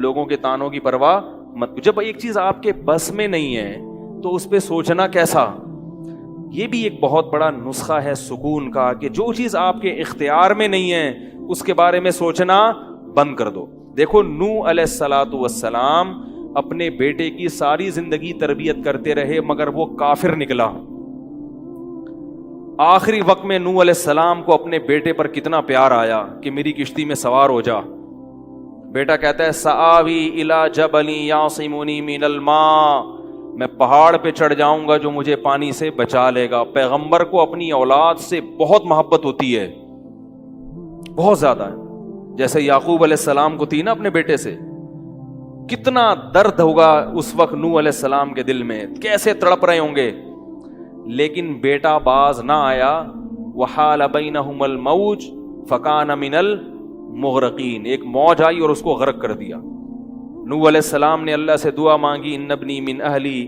لوگوں کے تانوں کی پرواہ مت. جب ایک چیز آپ کے بس میں نہیں ہے تو اس پہ سوچنا کیسا. یہ بھی ایک بہت بڑا نسخہ ہے سکون کا کہ جو چیز آپ کے اختیار میں نہیں ہے اس کے بارے میں سوچنا بند کر دو. دیکھو نوح علیہ الصلوۃ والسلام اپنے بیٹے کی ساری زندگی تربیت کرتے رہے مگر وہ کافر نکلا. آخری وقت میں نوح علیہ السلام کو اپنے بیٹے پر کتنا پیار آیا کہ میری کشتی میں سوار ہو جا. بیٹا کہتا ہے سآوی الی جبل یعصمنی من الماء, میں پہاڑ پہ چڑھ جاؤں گا جو مجھے پانی سے بچا لے گا. پیغمبر کو اپنی اولاد سے بہت محبت ہوتی ہے, بہت زیادہ ہے. جیسے یعقوب علیہ السلام کو تھی نا اپنے بیٹے سے. کتنا درد ہوگا اس وقت نوح علیہ السلام کے دل میں, کیسے تڑپ رہے ہوں گے. لیکن بیٹا باز نہ آیا. وحال بینہم الموج فکان من المغرقین, ایک موج آئی اور اس کو غرق کر دیا. نوح علیہ السلام نے اللہ سے دعا مانگی ان ابنی من اہلی,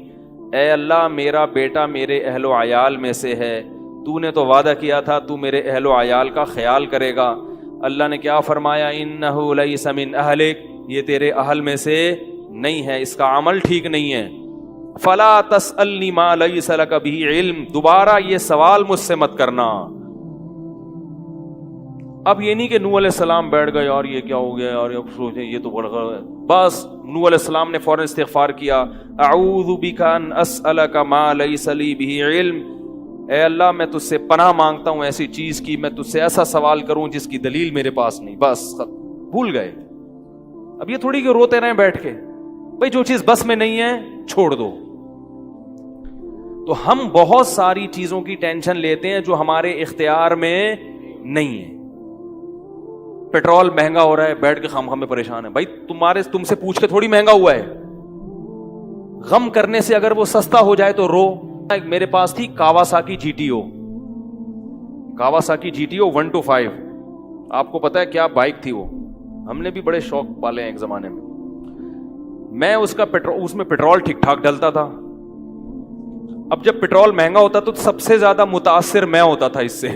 اے اللہ میرا بیٹا میرے اہل و عیال میں سے ہے, تو نے تو وعدہ کیا تھا تو میرے اہل و عیال کا خیال کرے گا. اللہ نے کیا فرمایا انہ لیس من اہلک, یہ تیرے اہل میں سے نہیں ہے, اس کا عمل ٹھیک نہیں ہے. فلا تسألنی ما لیس لک بہ علم, دوبارہ یہ سوال مجھ سے مت کرنا. اب یہ نہیں کہ نوح علیہ السلام بیٹھ گئے اور یہ کیا ہو گیا اور سوچیں یہ تو بڑھ گئے. بس نوح علیہ السلام نے فوراً استغفار کیا. اعوذ بک ان اسألک ما لیس لی بہ علم, اے اللہ میں تجھ سے پناہ مانگتا ہوں ایسی چیز کی, میں تجھ سے ایسا سوال کروں جس کی دلیل میرے پاس نہیں. بس بھول گئے. اب یہ تھوڑی کہ روتے رہیں بیٹھ کے, بھئی جو چیز بس میں نہیں ہے چھوڑ دو. تو ہم بہت ساری چیزوں کی ٹینشن لیتے ہیں جو ہمارے اختیار میں نہیں ہے. پیٹرول مہنگا ہو رہا ہے, بیٹھ کے خام میں پریشان ہے. بھائی تم سے پوچھ کے تھوڑی مہنگا ہوا ہے. غم کرنے سے اگر وہ سستا ہو جائے تو رو. میرے پاس تھی Kawasaki G T O, Kawasaki G T O 125. آپ کو پتا ہے کیا بائک تھی وہ, ہم نے بھی بڑے شوق پالے ہیں ایک زمانے میں. میں اس میں پیٹرول ٹھیک ٹھاک ڈلتا تھا. اب جب پیٹرول مہنگا ہوتا تو سب سے زیادہ متاثر میں ہوتا تھا اس سے.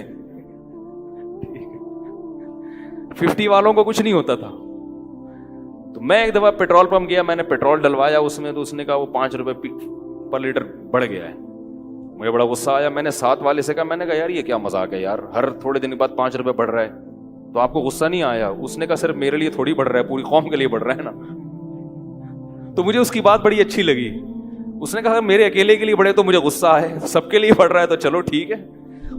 50 والوں کو کچھ نہیں ہوتا تھا. تو میں ایک دفعہ پیٹرول پمپ گیا, میں نے پیٹرول ڈلوایا اس میں, تو اس نے کہا وہ 5 روپے پر لیٹر بڑھ گیا ہے. مجھے بڑا غصہ آیا. میں نے ساتھ والے سے کہا, میں نے کہا یار یہ کیا مذاق ہے یار, ہر تھوڑے دن کے بعد 5 روپے بڑھ رہا ہے, تو آپ کو غصہ نہیں آیا؟ اس نے کہا صرف میرے لیے تھوڑی بڑھ رہا ہے, پوری قوم کے لیے بڑھ رہا ہے نا. تو مجھے اس کی بات بڑی اچھی لگی. اس نے کہا میرے اکیلے کے لیے بڑھے تو مجھے غصہ ہے, سب کے لیے بڑھ رہا ہے تو چلو ٹھیک ہے.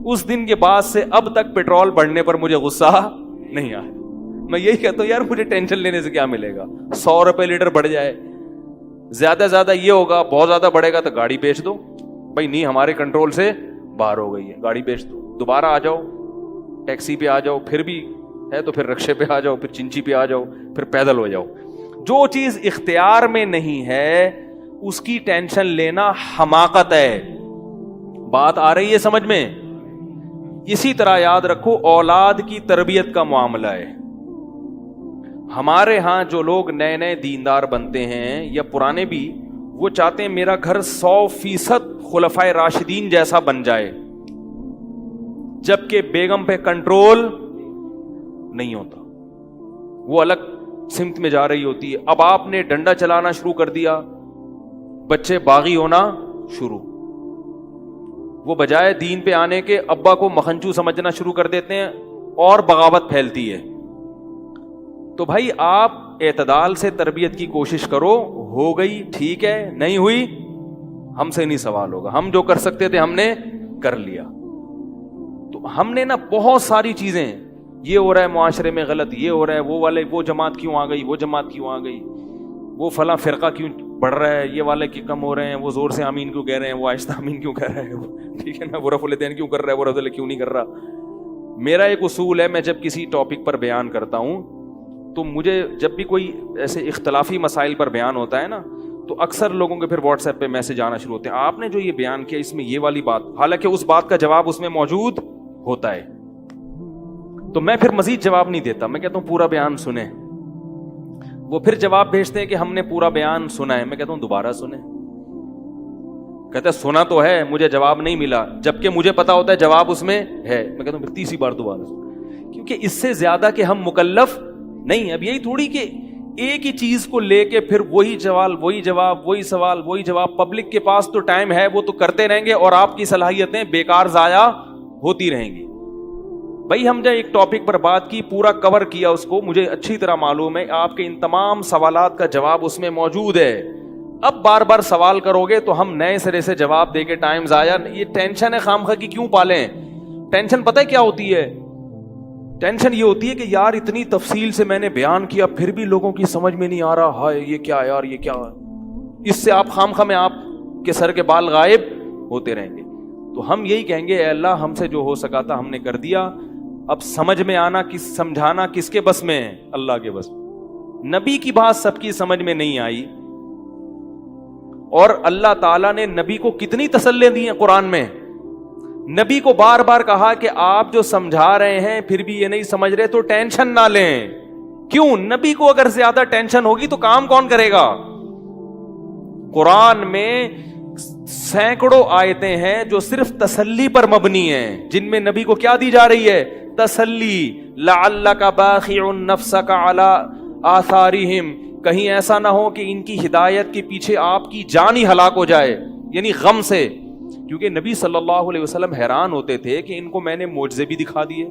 اس دن کے بعد سے اب تک پیٹرول بڑھنے پر مجھے غصہ نہیں آیا. میں یہی کہتا ہوں یار مجھے ٹینشن لینے سے کیا ملے گا. 100 روپے لیٹر بڑھ جائے, زیادہ زیادہ یہ ہوگا, بہت زیادہ بڑھے گا تو گاڑی بیچ دو. بھائی نہیں ہمارے کنٹرول سے باہر ہو گئی ہے, گاڑی بیچ دو, دوبارہ آ جاؤ, ٹیکسی پہ آ جاؤ, پھر بھی ہے تو پھر رکشے پہ آ جاؤ, پھر چنچی پہ آ جاؤ, پھر پیدل ہو جاؤ. جو چیز اختیار میں نہیں ہے اس کی ٹینشن لینا حماقت ہے. بات آ رہی ہے سمجھ میں؟ اسی طرح یاد رکھو اولاد کی تربیت کا معاملہ ہے. ہمارے ہاں جو لوگ نئے نئے دیندار بنتے ہیں یا پرانے بھی, وہ چاہتے ہیں میرا گھر 100% خلفائے راشدین جیسا بن جائے, جبکہ بیگم پہ کنٹرول نہیں ہوتا, وہ الگ سمت میں جا رہی ہوتی ہے. اب آپ نے ڈنڈا چلانا شروع کر دیا, بچے باغی ہونا شروع. وہ بجائے دین پہ آنے کے ابا کو مکھنچو سمجھنا شروع کر دیتے ہیں اور بغاوت پھیلتی ہے. تو بھائی آپ اعتدال سے تربیت کی کوشش کرو. ہو گئی ٹھیک ہے, نہیں ہوئی ہم سے نہیں سوال ہوگا, ہم جو کر سکتے تھے ہم نے کر لیا. تو ہم نے نا بہت ساری چیزیں, یہ ہو رہا ہے معاشرے میں غلط, یہ ہو رہا ہے, وہ والے وہ جماعت کیوں آ گئی, وہ جماعت کیوں آ گئی, وہ فلاں فرقہ کیوں بڑھ رہا ہے, یہ والے کی کم ہو رہے ہیں, وہ زور سے آمین کیوں کہہ رہے ہیں, وہ آہستہ آمین کیوں کہہ رہے ہیں, ٹھیک ہے نا, وہ رفع الیدین کیوں کر رہا ہے, وہ رفع کیوں نہیں کر رہا. میرا ایک اصول ہے, میں جب کسی ٹاپک پر بیان کرتا ہوں تو مجھے جب بھی کوئی ایسے اختلافی مسائل پر بیان ہوتا ہے نا, تو اکثر لوگوں کے پھر واٹس ایپ پہ میسج آنا شروع ہوتے ہیں, آپ نے جو یہ بیان کیا اس میں یہ والی بات, حالانکہ اس بات کا جواب اس میں موجود ہوتا ہے. تو میں پھر مزید جواب نہیں دیتا, میں کہتا ہوں پورا بیان سنیں. وہ پھر جواب بھیجتے ہیں کہ ہم نے پورا بیان سنا ہے. میں کہتا ہوں دوبارہ سنیں. کہتا ہے سنا تو ہے, مجھے جواب نہیں ملا, جبکہ مجھے پتا ہوتا ہے جواب اس میں ہے. میں کہتا ہوں پھر تیسری بار دوبارہ سنیں, کیونکہ اس سے زیادہ کہ ہم مکلف نہیں. اب یہی تھوڑی کہ ایک ہی چیز کو لے کے پھر وہی سوال وہی جواب وہی سوال وہی جواب. پبلک کے پاس تو ٹائم ہے, وہ تو کرتے رہیں گے اور آپ کی صلاحیتیں بیکار ضائع ہوتی رہیں گی. بھائی ہم نے ایک ٹاپک پر بات کی, پورا کور کیا اس کو, مجھے اچھی طرح معلوم ہے آپ کے ان تمام سوالات کا جواب اس میں موجود ہے. اب بار بار سوال کرو گے تو ہم نئے سرے سے جواب دے کے ٹائم ضائع, یہ ٹینشن ہے خام خواہ کی کیوں پالیں؟ ٹینشن پتہ ہے کیا ہوتی ہے؟ ٹینشن یہ ہوتی ہے کہ یار اتنی تفصیل سے میں نے بیان کیا پھر بھی لوگوں کی سمجھ میں نہیں آ رہا, ہائے یہ کیا یار, یہ کیا. اس سے آپ خام خواہ میں آپ کے سر کے بال غائب ہوتے رہیں گے. تو ہم یہی کہیں گے اے اللہ ہم سے جو ہو سکا تھا ہم نے کر دیا, اب سمجھ میں آنا سمجھانا کس کے بس میں ہے؟ اللہ کے بس. نبی کی بات سب کی سمجھ میں نہیں آئی, اور اللہ تعالیٰ نے نبی کو کتنی تسلیاں دی ہیں قرآن میں. نبی کو بار بار کہا کہ آپ جو سمجھا رہے ہیں پھر بھی یہ نہیں سمجھ رہے تو ٹینشن نہ لیں. کیوں؟ نبی کو اگر زیادہ ٹینشن ہوگی تو کام کون کرے گا؟ قرآن میں سینکڑوں آیتیں ہیں جو صرف تسلی پر مبنی ہیں, جن میں نبی کو کیا دی جا رہی ہے؟ تسلی. لعلک باخع نفسک علی آثارہم, کہیں ایسا نہ ہو کہ ان کی ہدایت کے پیچھے آپ کی جان ہی ہلاک ہو جائے, یعنی غم سے. کیونکہ نبی صلی اللہ علیہ وسلم حیران ہوتے تھے کہ ان کو میں نے معجزے بھی دکھا دیے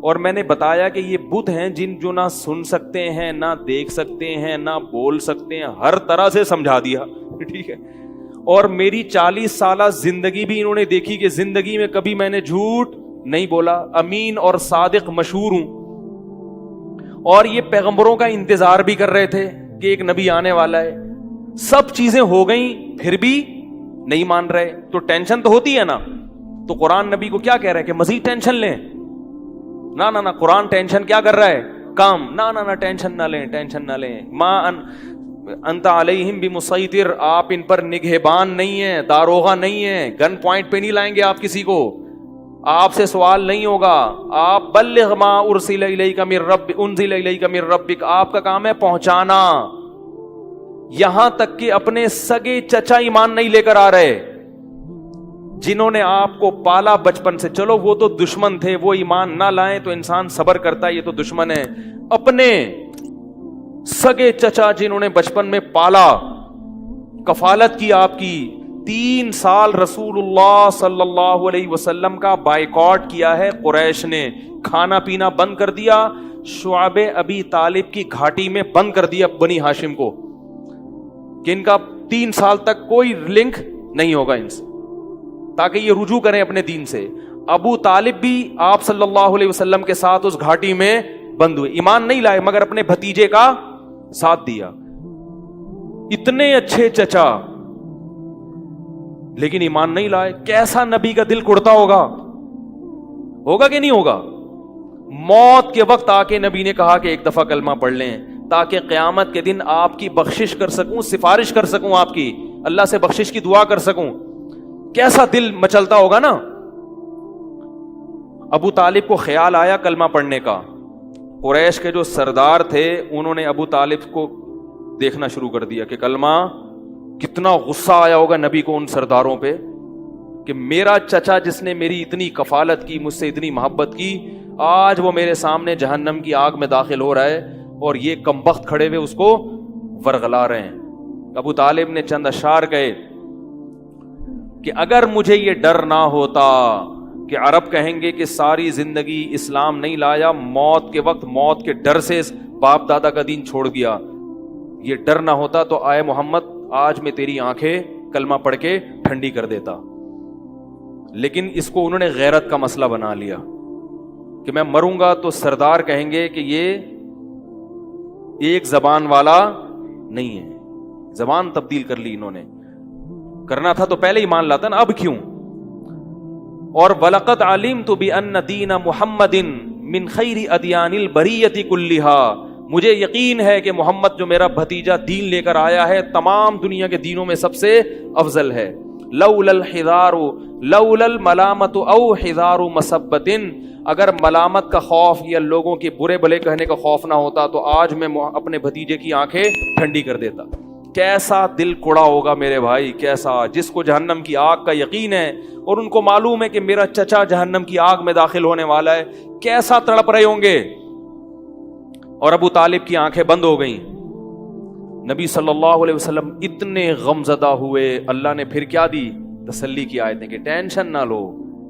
اور میں نے بتایا کہ یہ بت ہیں جن جو نہ سن سکتے ہیں, نہ دیکھ سکتے ہیں, نہ بول سکتے ہیں, ہر طرح سے سمجھا دیا. ٹھیک ہے, اور میری 40 سالہ زندگی بھی انہوں نے دیکھی کہ زندگی میں کبھی میں نے جھوٹ نہیں بولا, امین اور صادق مشہور ہوں. اور یہ پیغمبروں کا انتظار بھی کر رہے تھے کہ ایک نبی آنے والا ہے. سب چیزیں ہو گئیں پھر بھی نہیں مان رہے, تو ٹینشن تو ہوتی ہے نا. تو قرآن نبی کو کیا کہہ رہا ہے کہ مزید ٹینشن لیں؟ نہ قرآن ٹینشن کیا کر رہا ہے؟ کام. نہ ٹینشن نہ لیں, ٹینشن نہ لیں. ما انت علیہم بمسیطر, آپ ان پر نگہبان نہیں ہیں, داروغہ نہیں ہیں, گن پوائنٹ پہ نہیں لائیں گے آپ کسی کو, آپ سے سوال نہیں ہوگا. آپ بلغ ما ارسل الیک من رب انزل الیک من ربک, آپ کا کام ہے پہنچانا. یہاں تک کہ اپنے سگے چچا ایمان نہیں لے کر آ رہے, جنہوں نے آپ کو پالا بچپن سے. چلو وہ تو دشمن تھے, وہ ایمان نہ لائیں تو انسان صبر کرتا ہے, یہ تو دشمن ہے. اپنے سگے چچا جنہوں نے بچپن میں پالا, کفالت کی آپ کی, 3 سال رسول اللہ صلی اللہ علیہ وسلم کا بائیکاٹ کیا ہے قریش نے, کھانا پینا بند کر دیا, شعب ابی طالب کی گھاٹی میں بند کر دیا بنی ہاشم کو, کہ ان کا 3 سال تک کوئی لنک نہیں ہوگا ان سے, تاکہ یہ رجوع کریں اپنے دین سے. ابو طالب بھی آپ صلی اللہ علیہ وسلم کے ساتھ اس گھاٹی میں بند ہوئے, ایمان نہیں لائے مگر اپنے بھتیجے کا ساتھ دیا. اتنے اچھے چچا لیکن ایمان نہیں لائے. کیسا نبی کا دل کڑتا ہوگا کہ نہیں ہوگا؟ موت کے وقت آ کے نبی نے کہا کہ ایک دفعہ کلمہ پڑھ لیں تاکہ قیامت کے دن آپ کی بخشش کر سکوں, سفارش کر سکوں, آپ کی اللہ سے بخشش کی دعا کر سکوں. کیسا دل مچلتا ہوگا نا. ابو طالب کو خیال آیا کلمہ پڑھنے کا. قریش کے جو سردار تھے انہوں نے ابو طالب کو دیکھنا شروع کر دیا کہ کلمہ, کتنا غصہ آیا ہوگا نبی کو ان سرداروں پہ کہ میرا چچا جس نے میری اتنی کفالت کی, مجھ سے اتنی محبت کی, آج وہ میرے سامنے جہنم کی آگ میں داخل ہو رہا ہے اور یہ کمبخت کھڑے ہوئے اس کو ورغلا رہے ہیں. ابو طالب نے چند اشعار کہے کہ اگر مجھے یہ ڈر نہ ہوتا کہ عرب کہیں گے کہ ساری زندگی اسلام نہیں لایا, موت کے وقت موت کے ڈر سے باپ دادا کا دین چھوڑ دیا, یہ ڈر نہ ہوتا تو آئے محمد آج میں تیری آنکھیں کلمہ پڑھ کے ٹھنڈی کر دیتا. لیکن اس کو انہوں نے غیرت کا مسئلہ بنا لیا کہ میں مروں گا تو سردار کہیں گے کہ یہ ایک زبان والا نہیں ہے. زبان تبدیل کر لی انہوں نے, کرنا تھا تو پہلے ہی مان لاتا نا, اب کیوں. اور وَلَقَدْ عَلِمْتُ بِأَنَّ دِينَ مُحَمَّدٍ مِّن خَيْرِ أَدْيَانِ الْبَرِيَّةِ كُلِّهَا, مجھے یقین ہے کہ محمد جو میرا بھتیجا دین لے کر آیا ہے تمام دنیا کے دینوں میں سب سے افضل ہے. لولا الحذار لولا الملامت او حذار مسبت, اگر ملامت کا خوف یا لوگوں کے برے بھلے کہنے کا خوف نہ ہوتا تو آج میں اپنے بھتیجے کی آنکھیں ٹھنڈی کر دیتا. کیسا دل کڑا ہوگا میرے بھائی, کیسا, جس کو جہنم کی آگ کا یقین ہے اور ان کو معلوم ہے کہ میرا چچا جہنم کی آگ میں داخل ہونے والا ہے, کیسا تڑپ رہے ہوں گے. اور ابو طالب کی آنکھیں بند ہو گئیں. نبی صلی اللہ علیہ وسلم اتنے غمزدہ ہوئے. اللہ نے پھر کیا دی؟ تسلی کی آیتیں کہ ٹینشن نہ لو.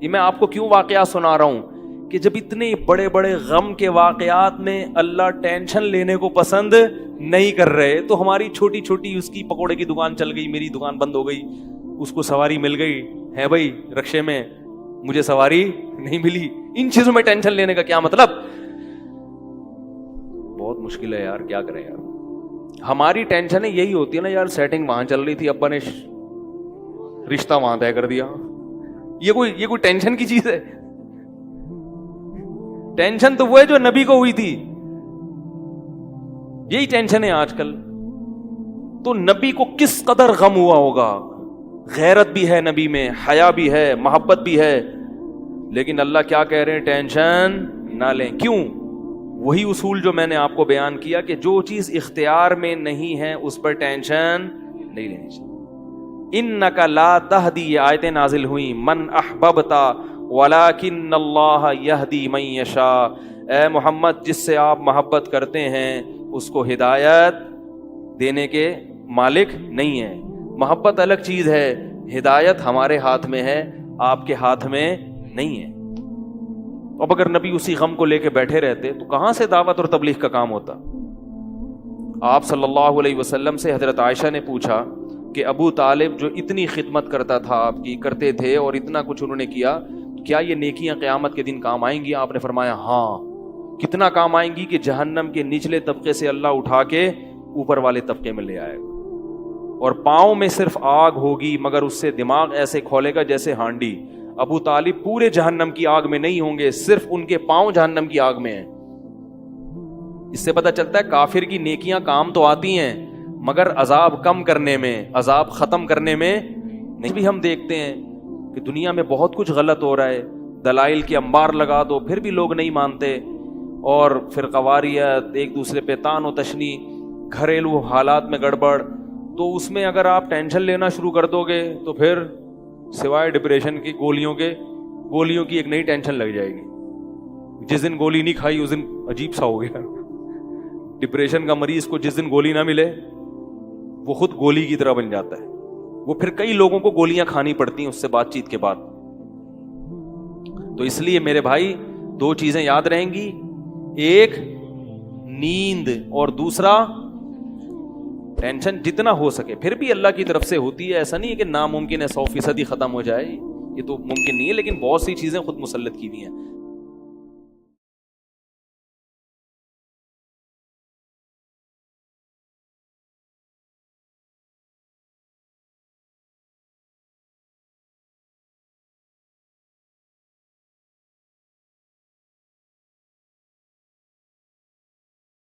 یہ میں آپ کو کیوں واقعات سنا رہا ہوں کہ جب اتنے بڑے بڑے غم کے واقعات میں اللہ ٹینشن لینے کو پسند نہیں کر رہے, تو ہماری چھوٹی چھوٹی, اس کی پکوڑے کی دکان چل گئی, میری دکان بند ہو گئی, اس کو سواری مل گئی ہے بھائی رکشے میں, مجھے سواری نہیں ملی, ان چیزوں میں ٹینشن لینے کا کیا مطلب؟ بہت مشکل ہے یار, کیا کریں یار. ہماری ٹینشن یہی ہوتی ہے نا یار, سیٹنگ وہاں چل رہی تھی, ابا نے رشتہ وہاں طے کر دیا. یہ کوئی ٹینشن کی چیز ہے؟ ٹینشن تو وہ ہے جو نبی کو ہوئی تھی. یہی ٹینشن ہے آج کل. تو نبی کو کس قدر غم ہوا ہوگا. غیرت بھی ہے نبی میں, حیا بھی ہے, محبت بھی ہے, لیکن اللہ کیا کہہ رہے ہیں؟ ٹینشن نہ لیں. کیوں؟ وہی اصول جو میں نے آپ کو بیان کیا کہ جو چیز اختیار میں نہیں ہے اس پر ٹینشن نہیں لینی چاہیے. انک لا تہدی, یہ آیتیں نازل ہوئیں, من احببت ولکن اللہ یہدی من یشاء. اے محمد, جس سے آپ محبت کرتے ہیں اس کو ہدایت دینے کے مالک نہیں ہیں. محبت الگ چیز ہے, ہدایت ہمارے ہاتھ میں ہے, آپ کے ہاتھ میں نہیں ہے. اب اگر نبی اسی غم کو لے کے بیٹھے رہتے تو کہاں سے دعوت اور تبلیغ کا کام ہوتا؟ آپ صلی اللہ علیہ وسلم سے حضرت عائشہ نے پوچھا کہ ابو طالب جو اتنی خدمت کرتا تھا, آپ کی کرتے تھے, اور اتنا کچھ انہوں نے کیا, کیا یہ نیکیاں قیامت کے دن کام آئیں گی؟ آپ نے فرمایا ہاں. کتنا کام آئیں گی کہ جہنم کے نچلے طبقے سے اللہ اٹھا کے اوپر والے طبقے میں لے آئے گا, اور پاؤں میں صرف آگ ہوگی مگر اس سے دماغ ایسے کھولے گا جیسے ہانڈی. ابو طالب پورے جہنم کی آگ میں نہیں ہوں گے, صرف ان کے پاؤں جہنم کی آگ میں ہیں. اس سے پتہ چلتا ہے کافر کی نیکیاں کام تو آتی ہیں مگر عذاب کم کرنے میں, عذاب ختم کرنے میں نہیں. بھی ہم دیکھتے ہیں کہ دنیا میں بہت کچھ غلط ہو رہا ہے, دلائل کے انبار لگا دو پھر بھی لوگ نہیں مانتے, اور فرقواریت, ایک دوسرے پہ تان و تشنی, گھریلو حالات میں گڑبڑ. تو اس میں اگر آپ ٹینشن لینا شروع کر دو گے تو پھر سوائے ڈپریشن کی گولیوں کی ایک نئی ٹینشن لگ جائے گی. جس دن گولی نہیں کھائی اس دن عجیب سا ہو گیا. ڈپریشن کا مریض کو جس دن گولی نہ ملے وہ خود گولی کی طرح بن جاتا ہے, وہ پھر کئی لوگوں کو گولیاں کھانی پڑتی ہیں اس سے بات چیت کے بعد. تو اس لیے میرے بھائی دو چیزیں یاد رہیں گی, ایک نیند اور دوسرا ٹینشن. جتنا ہو سکے, پھر بھی اللہ کی طرف سے ہوتی ہے, ایسا نہیں ہے کہ ناممکن ہے 100% ہی ختم ہو جائے, یہ تو ممکن نہیں ہے, لیکن بہت سی چیزیں خود مسلط کی ہوئی ہیں.